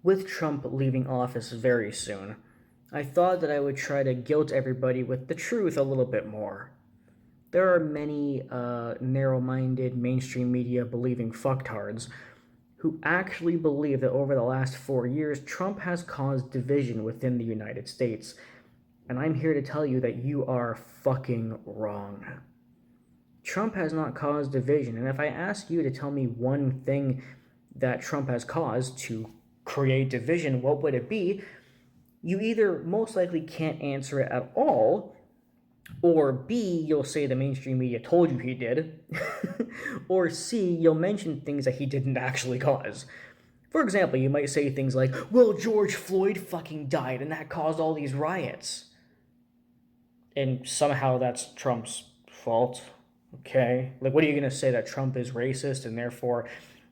With Trump leaving office very soon, I thought that I would try to guilt everybody with the truth a little bit more. There are many narrow minded mainstream media believing fucktards who actually believe that over the last 4 years, Trump has caused division within the United States. And I'm here to tell you that you are fucking wrong. Trump has not caused division. And if I ask you to tell me one thing that Trump has caused to create division, what would it be? You either most likely can't answer it at all, or B, you'll say the mainstream media told you he did, or C, you'll mention things that he didn't actually cause. For example, you might say things like, well, George Floyd fucking died and that caused all these riots. And somehow that's Trump's fault. Okay? Like, what are you going to say, that Trump is racist and therefore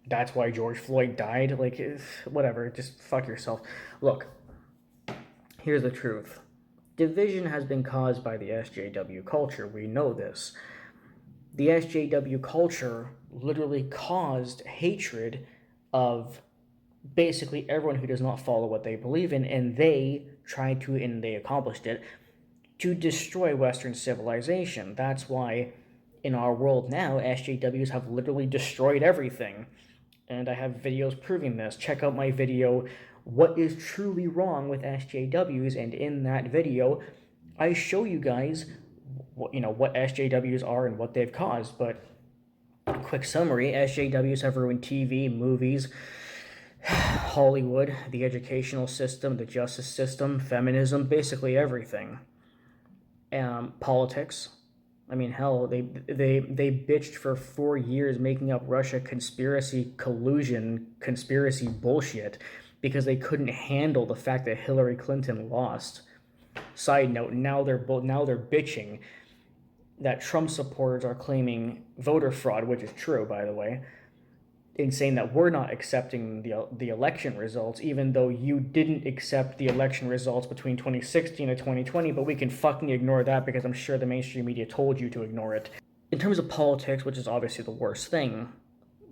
that's why George Floyd died? Like, whatever. Just fuck yourself. Look, here's the truth. Division has been caused by the SJW culture. We know this. The SJW culture literally caused hatred of basically everyone who does not follow what they believe in, and they tried to, and they accomplished it, to destroy Western civilization. That's why in our world now, SJWs have literally destroyed everything. And I have videos proving this. Check out my video, What is Truly Wrong with SJWs? And in that video, I show you guys what SJWs are and what they've caused. But quick summary, SJWs have ruined TV, movies, Hollywood, the educational system, the justice system, feminism, basically everything. Politics. I mean, hell, they bitched for 4 years making up Russia conspiracy collusion, conspiracy bullshit, because they couldn't handle the fact that Hillary Clinton lost. Side note: now they're bitching that Trump supporters are claiming voter fraud, which is true, by the way, in saying that we're not accepting the election results, even though you didn't accept the election results between 2016 and 2020, but we can fucking ignore that because I'm sure the mainstream media told you to ignore it. In terms of politics, which is obviously the worst thing,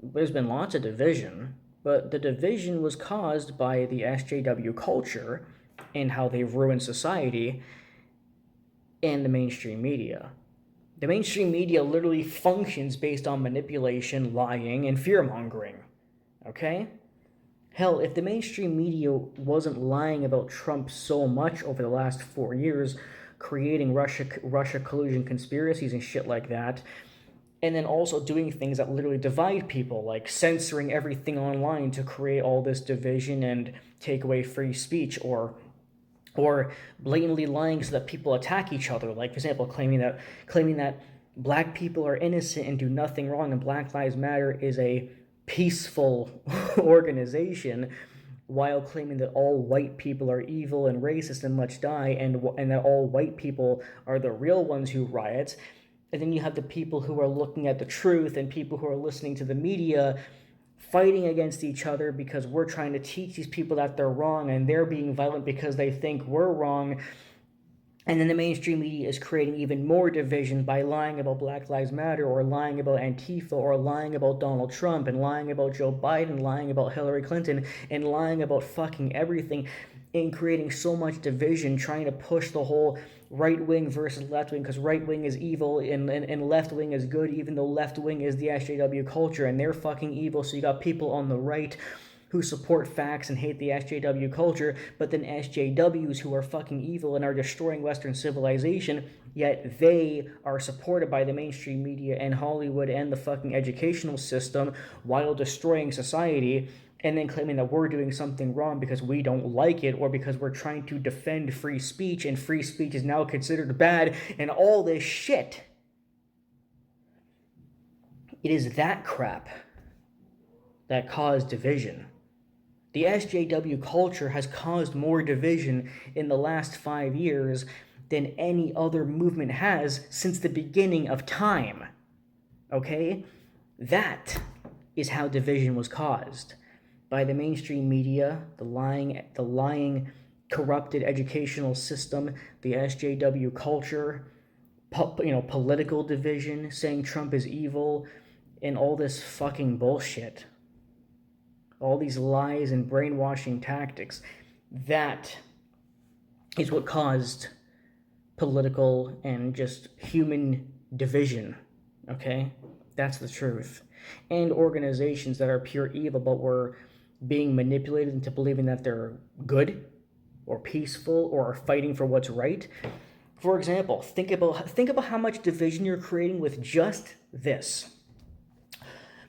there's been lots of division, but the division was caused by the SJW culture and how they've ruined society and the mainstream media. The mainstream media literally functions based on manipulation, lying, and fear-mongering. Okay? Hell, if the mainstream media wasn't lying about Trump so much over the last 4 years, creating Russia collusion conspiracies and shit like that, and then also doing things that literally divide people, like censoring everything online to create all this division and take away free speech, or blatantly lying so that people attack each other, like, for example, claiming that black people are innocent and do nothing wrong, and Black Lives Matter is a peaceful organization, while claiming that all white people are evil and racist and must die, and that all white people are the real ones who riot. And then you have the people who are looking at the truth and people who are listening to the media fighting against each other because we're trying to teach these people that they're wrong, and they're being violent because they think we're wrong. And then the mainstream media is creating even more division by lying about Black Lives Matter, or lying about Antifa, or lying about Donald Trump, and lying about Joe Biden, lying about Hillary Clinton, and lying about fucking everything, and creating so much division, trying to push the whole right wing versus left wing, because right wing is evil and left wing is good, even though left wing is the SJW culture and they're fucking evil. So you got people on the right who support facts and hate the SJW culture, but then SJWs who are fucking evil and are destroying Western civilization, yet they are supported by the mainstream media and Hollywood and the fucking educational system while destroying society, and then claiming that we're doing something wrong because we don't like it, or because we're trying to defend free speech and free speech is now considered bad, and all this shit. It is that crap that caused division. The SJW culture has caused more division in the last 5 years than any other movement has since the beginning of time. Okay? That is how division was caused. By the mainstream media, the lying, corrupted educational system, the SJW culture, political division, saying Trump is evil, and all this fucking bullshit. all these lies and brainwashing tactics. That is what caused political and just human division, okay? That's the truth. And organizations that are pure evil but were being manipulated into believing that they're good or peaceful or are fighting for what's right. For example, think about how much division you're creating with just this.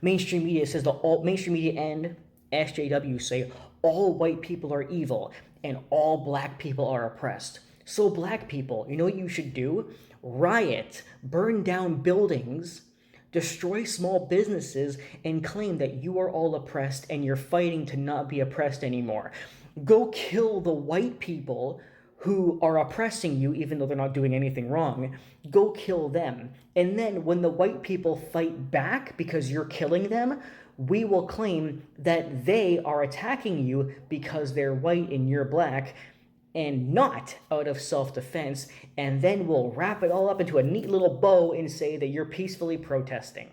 Mainstream media says mainstream media and SJW say all white people are evil and all black people are oppressed. So black people, you know what you should do? Riot, burn down buildings, destroy small businesses, and claim that you are all oppressed and you're fighting to not be oppressed anymore. Go kill the white people who are oppressing you even though they're not doing anything wrong. Go kill them. And then when the white people fight back because you're killing them, we will claim that they are attacking you because they're white and you're black and not out of self-defense, and then we'll wrap it all up into a neat little bow and say that you're peacefully protesting.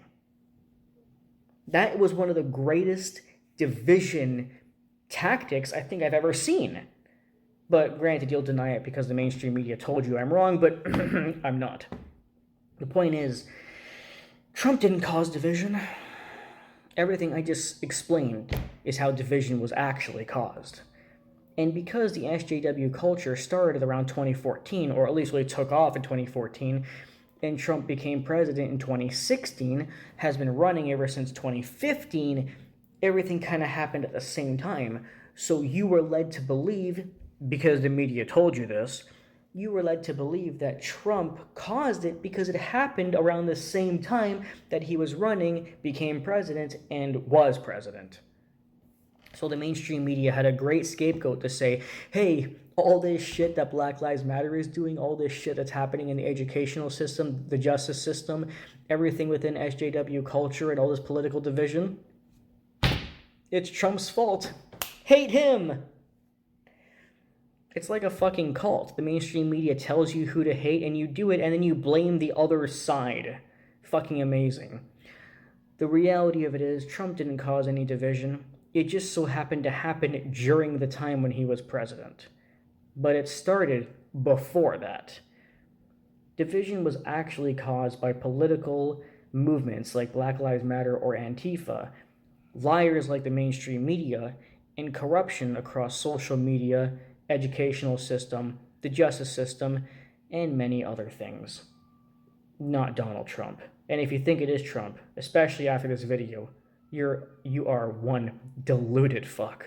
That was one of the greatest division tactics I think I've ever seen. But granted, you'll deny it because the mainstream media told you I'm wrong, but I'm not. The point is, Trump didn't cause division. Everything I just explained is how division was actually caused. And because the SJW culture started around 2014, or at least really took off in 2014, and Trump became president in 2016, has been running ever since 2015, everything kind of happened at the same time. So you were led to believe, because the media told you this, you were led to believe that Trump caused it because it happened around the same time that he was running, became president, and was president. So the mainstream media had a great scapegoat to say, hey, all this shit that Black Lives Matter is doing, all this shit that's happening in the educational system, the justice system, everything within SJW culture and all this political division, it's Trump's fault. Hate him! It's like a fucking cult. The mainstream media tells you who to hate and you do it and then you blame the other side. Fucking amazing. The reality of it is Trump didn't cause any division. It just so happened to happen during the time when he was president. But it started before that. Division was actually caused by political movements like Black Lives Matter or Antifa, liars like the mainstream media, and corruption across social media, educational system, the justice system, and many other things. Not Donald Trump. And if you think it is Trump, especially after this video, you are one deluded fuck.